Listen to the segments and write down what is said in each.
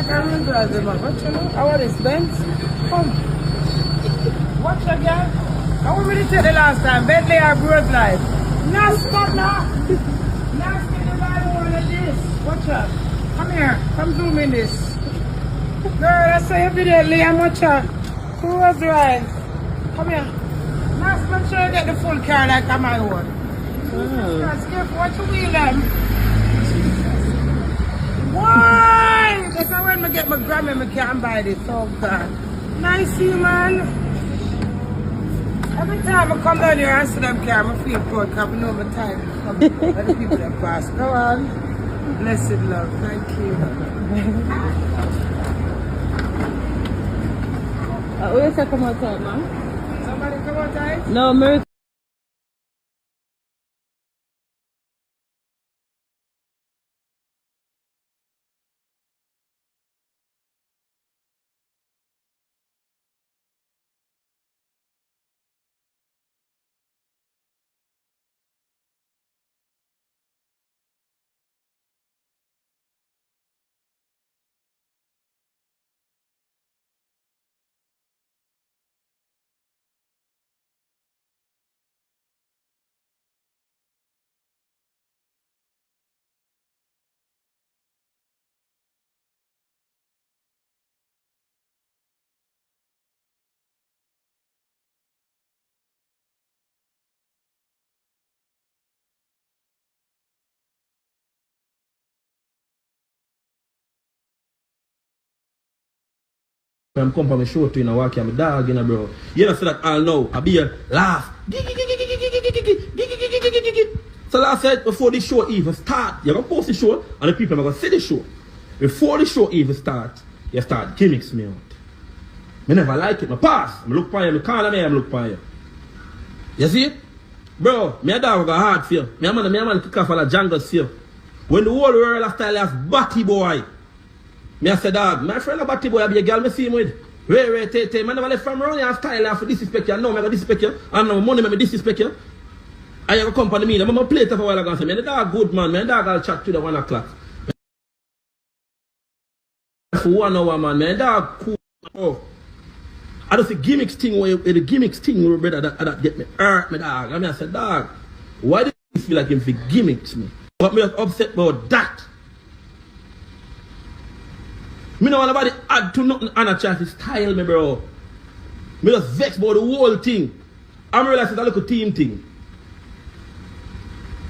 Cameron drives them up. What you know? I want this Benz. Come. Watch that girl. I want me to tell the last time. Bentley or Broad Life. Nah, stop now. Nah, stop the Bible one of this. Watch out. Come here. Come zoom in this. Girl, I saw your video, Liam. Watch out. Who was right? Come here. Now, make sure you get the full car like I'm my own. Just careful what you wheel them. Why? That's how when I get my Grammy, I can't buy this. Oh, God. Nice, you, man. Every time I come down here and see them car, I feel proud because I know my time is coming. Let the people that pass. Go on. Blessed love. Thank you. Who is that come outside, man? Somebody come outside? No, Mary. I'm come from a show to you know walk my dog you know bro. You know so that I'll know I be a laugh. So last said before the show even start, you're gonna post the show and the people are gonna see the show. Before the show even start, you start gimmicks me out. I never like it, my pass. I look for you, I call me, I look for you. You see? Bro, me a dog got hard for you. Me a man kick off all the jungles for you. When the whole world of style has batty boy. Me I say dog, my friend a batty boy, I be a girl me see him with. Wait, man never left from around here and style for disrespect you. No, me go disrespect you. And no money me disrespect you. I have a company me, I'm gonna play it for a while ago and say, man, the dog good man, man, the dog I'll chat to the 1 o'clock. For 1 hour man, man, the dog cool. Oh. I don't see gimmicks thing where the gimmicks thing brother that get me hurt me dog. I mean I said dog, why do you feel like him for gimmicks me? But me upset about that. Me no want nobody add to nothing on a chat style me bro. Me just vex about the whole thing. I realize it's a little team thing.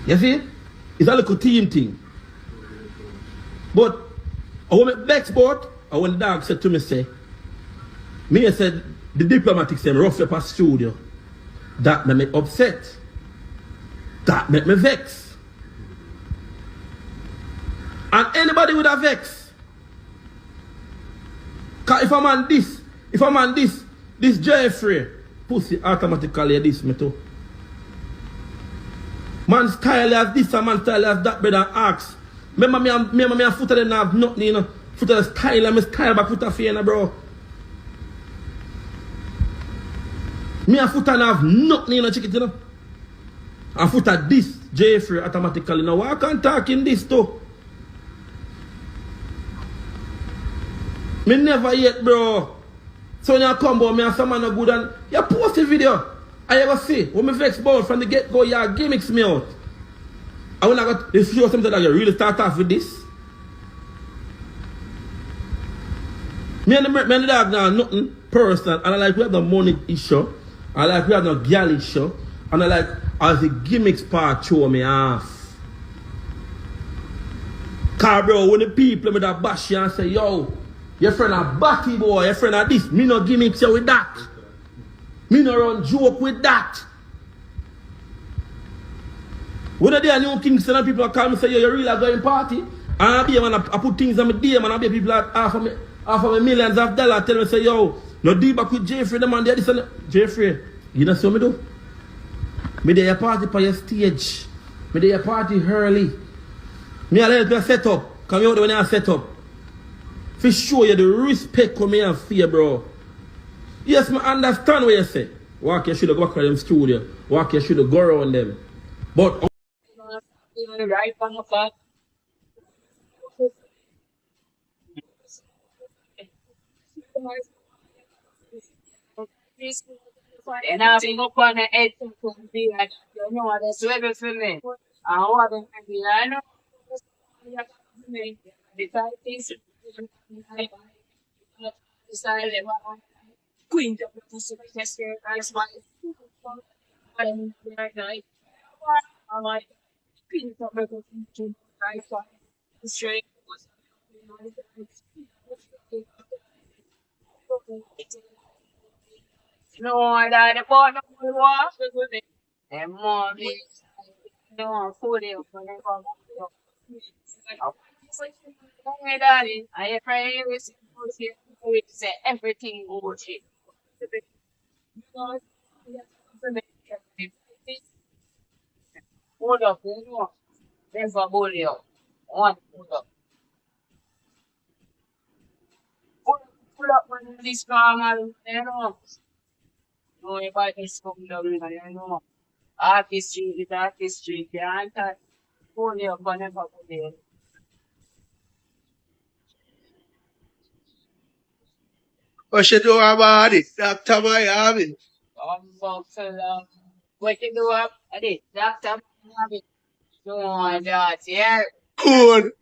You see? It's a little team thing. But I want me vex about, and when the dog said to me say, me said the diplomatics them rough up a studio. That made me upset. That made me vex. And anybody would have vex. Cause if a man this Jeffrey, pussy automatically this me too. Man style as this and man style as that brother ask. Remember me a foot of them have nothing, you know. Foot of the style and me style back foot of fear, bro. Me a foot and have nothing, you know, check it, you know. A foot of this Jeffrey automatically. Now why can't talk in this too? Me never yet, bro. So when you come about me and someone no good and you post a video. I ever see when me vex about from the get-go, you gimmicks me out. And when I got this show something that you really start off with this. Me and the dog now nothing personal. And I like we have the money issue. I like we have no girl issue. And I like as the gimmicks part show me off. Cause bro, when the people with that bash you and say, yo, your friend a batty boy, your friend a this, me no gimmicks you with that. Me no run joke with that. When I do new Kingston and people call me say, yo, you really are going party? And I be man, I put things on my DM and I be people that offer me millions of dollars tell me say, yo, no deal back with Jeffrey, the man there, this and that. Jeffrey, you know what me do? Me there a party for your stage. Me there a party early. Me a let me set up. Come out when I set up. For show you the respect for me and fear, bro. Yes, I understand what you say. Walk you should have go back to them studio. Walk you should have go around them. But Right on the back. And I've been up on the head to be like, you know, that's weather for me. I want to be, I know. The type is decided queen of the Pacific Tester, as my I'm like queen of the Pacific I straight was no, I died upon the war. And more, no, food, daddy, I pray with say everything bullshit. Hold up, hold up. There's a bully up. One, hold up. Pull up when this farmer, you know. No, if I just come down, you know. Artistry with artistry, can't touch. Bully up, and never bully up. What you do about it? Dr. Miami. What you do up? I did. Doctor, no, that, yeah. Good.